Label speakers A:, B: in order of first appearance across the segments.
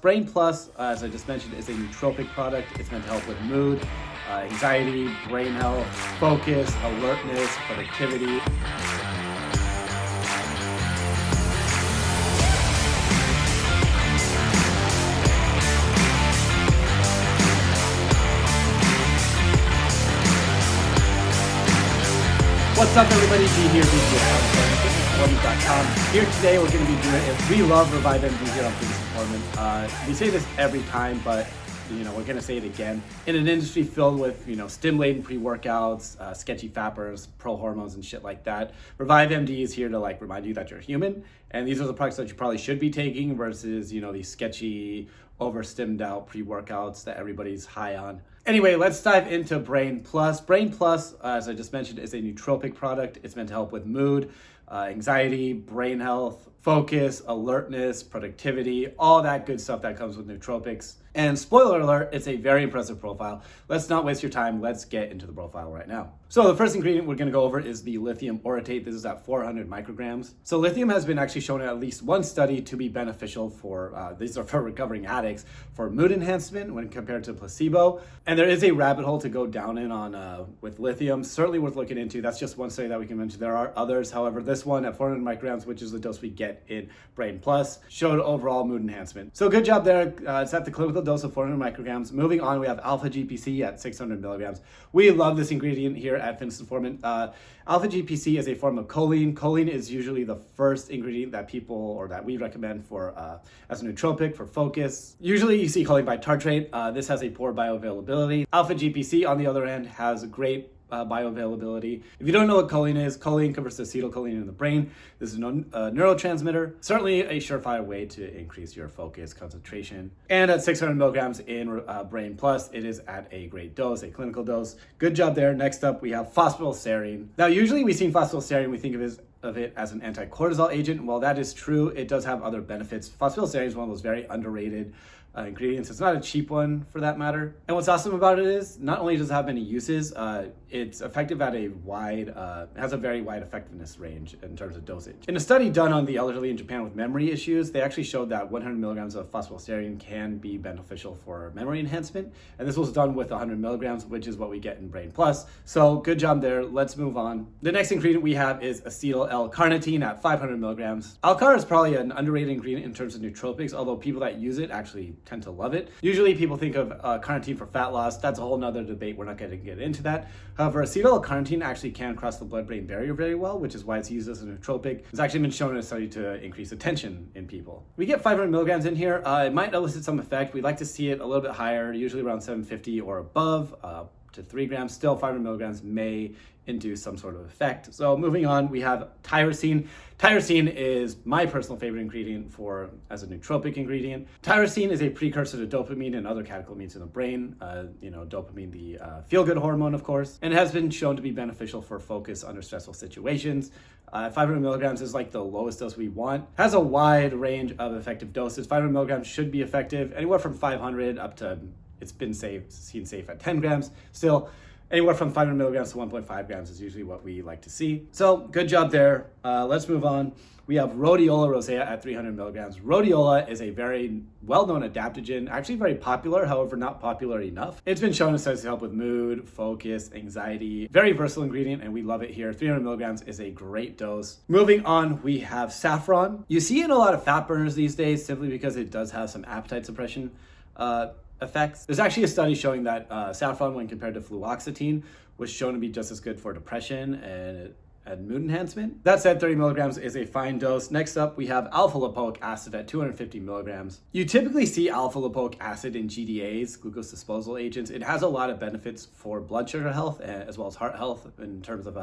A: Brain Plus, as I just mentioned, is a nootropic product. It's meant to help with mood, anxiety, brain health, focus, alertness, productivity. What's up, everybody? G here, VP of fitnessperformance.com. Here today, we're going to be doing it. We love Revive MD here on Fitness Performance. We say this every time, but we're going to say it again. In an industry filled with stim-laden pre-workouts, sketchy fappers, pro hormones, and shit like that, Revive MD is here to remind you that you're human, and these are the products that you probably should be taking versus these sketchy, over-stimmed out pre-workouts that everybody's high on. Anyway, let's dive into Brain Plus. Brain Plus, as I just mentioned, is a nootropic product. It's meant to help with mood, anxiety, brain health, focus, alertness, productivity, all that good stuff that comes with nootropics. And spoiler alert, it's a very impressive profile. Let's not waste your time. Let's get into the profile right now. So the first ingredient we're going to go over is the lithium orotate. This is at 400 micrograms. So lithium has been actually shown in at least one study to be beneficial for, these are for recovering addicts, for mood enhancement when compared to placebo. And there is a rabbit hole to go down in on with lithium. Certainly worth looking into. That's just one study that we can mention. There are others. However, this one at 400 micrograms, which is the dose we get in Brain Plus, showed overall mood enhancement. So good job there. It's at the clinical dose of 400 micrograms. Moving on, we have alpha GPC at 600 milligrams. We love this ingredient here at Fitness Informant. Alpha GPC is a form of choline. Choline is usually the first ingredient that people or that we recommend for as a nootropic for focus. Usually you see choline by tartrate. This has a poor bioavailability. Alpha GPC, on the other hand, has great bioavailability. If you don't know what choline is, choline converts to acetylcholine in the brain. This is a neurotransmitter. Certainly a surefire way to increase your focus, concentration. And at 600 milligrams in Brain Plus, it is at a great dose, a clinical dose. Good job there. Next up, we have phosphatidylserine. Now, usually we see phosphatidylserine, we think of it as an anti-cortisol agent. While that is true, it does have other benefits. Phosphatidylserine is one of those very underrated ingredients. It's not a cheap one for that matter. And what's awesome about it is not only does it have many uses, it's effective at a wide, has a very wide effectiveness range in terms of dosage. In a study done on the elderly in Japan with memory issues, they actually showed that 100 milligrams of phosphatidylserine can be beneficial for memory enhancement. And this was done with 100 milligrams, which is what we get in Brain Plus. So good job there. Let's move on. The next ingredient we have is acetyl L-carnitine at 500 milligrams. L-car is probably an underrated ingredient in terms of nootropics, although people that use it actually tend to love it. Usually people think of carnitine for fat loss. That's a whole nother debate. We're not going to get into that. However, acetyl L-carnitine actually can cross the blood-brain barrier very well, which is why it's used as a nootropic. It's actually been shown in a study to increase attention in people. We get 500 milligrams in here. It might elicit some effect. We'd like to see it a little bit higher, usually around 750 or above. To 3 grams. Still, 500 milligrams may induce some sort of effect. So moving on, we have tyrosine. Tyrosine is my personal favorite ingredient as a nootropic ingredient. Tyrosine is a precursor to dopamine and other catecholamines in the brain. Dopamine, the feel-good hormone, of course, and it has been shown to be beneficial for focus under stressful situations. 500 milligrams is like the lowest dose we want. Has a wide range of effective doses. 500 milligrams should be effective anywhere from 500 up to, it's been seen safe at 10 grams. Still, anywhere from 500 milligrams to 1.5 grams is usually what we like to see. So good job there. Let's move on. We have rhodiola rosea at 300 milligrams. Rhodiola is a very well-known adaptogen, actually very popular, however not popular enough. It's been shown to help with mood, focus, anxiety. Very versatile ingredient, and we love it here. 300 milligrams is a great dose. Moving on, we have saffron. You see it in a lot of fat burners these days simply because it does have some appetite suppression effects. There's actually a study showing that saffron, when compared to fluoxetine, was shown to be just as good for depression and mood enhancement. That said, 30 milligrams is a fine dose. Next up, we have alpha lipoic acid at 250 milligrams. You typically see alpha lipoic acid in GDAs, glucose disposal agents. It has a lot of benefits for blood sugar health as well as heart health in terms of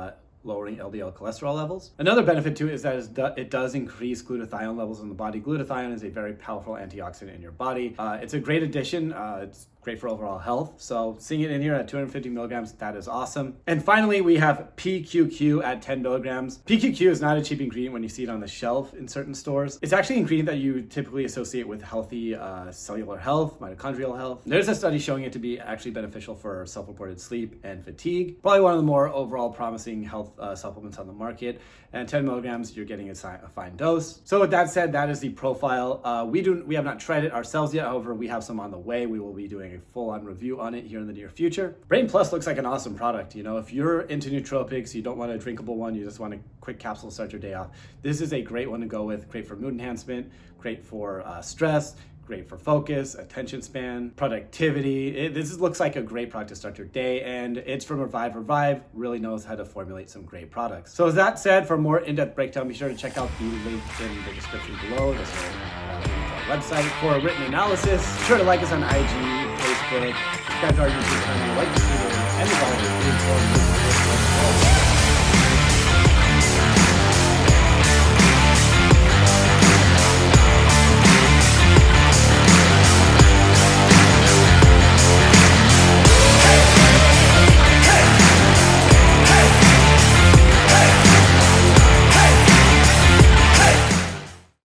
A: lowering LDL cholesterol levels. Another benefit to it is that it does increase glutathione levels in the body. Glutathione is a very powerful antioxidant in your body. It's a great addition. It's great for overall health. So seeing it in here at 250 milligrams, that is awesome. And finally, we have PQQ at 10 milligrams. PQQ is not a cheap ingredient when you see it on the shelf in certain stores. It's actually an ingredient that you typically associate with healthy cellular health, mitochondrial health. There's a study showing it to be actually beneficial for self-reported sleep and fatigue. Probably one of the more overall promising health supplements on the market. And 10 milligrams, you're getting a fine dose. So with that said, that is the profile. We have not tried it ourselves yet. However, we have some on the way. We will be doing a full-on review on it here in the near future. Brain Plus looks like an awesome product. You know, if you're into nootropics, you don't want a drinkable one, you just want a quick capsule to start your day off, this is a great one to go with. Great for mood enhancement, great for stress, great for focus, attention span, productivity. This looks like a great product to start your day, and it's from Revive. Revive really knows how to formulate some great products. So with that said, for more in-depth breakdown, be sure to check out the link in the description below. There's a link to our website for a written analysis. Be sure to like us on IG, Facebook, subscribe to our YouTube channel, like this video, and the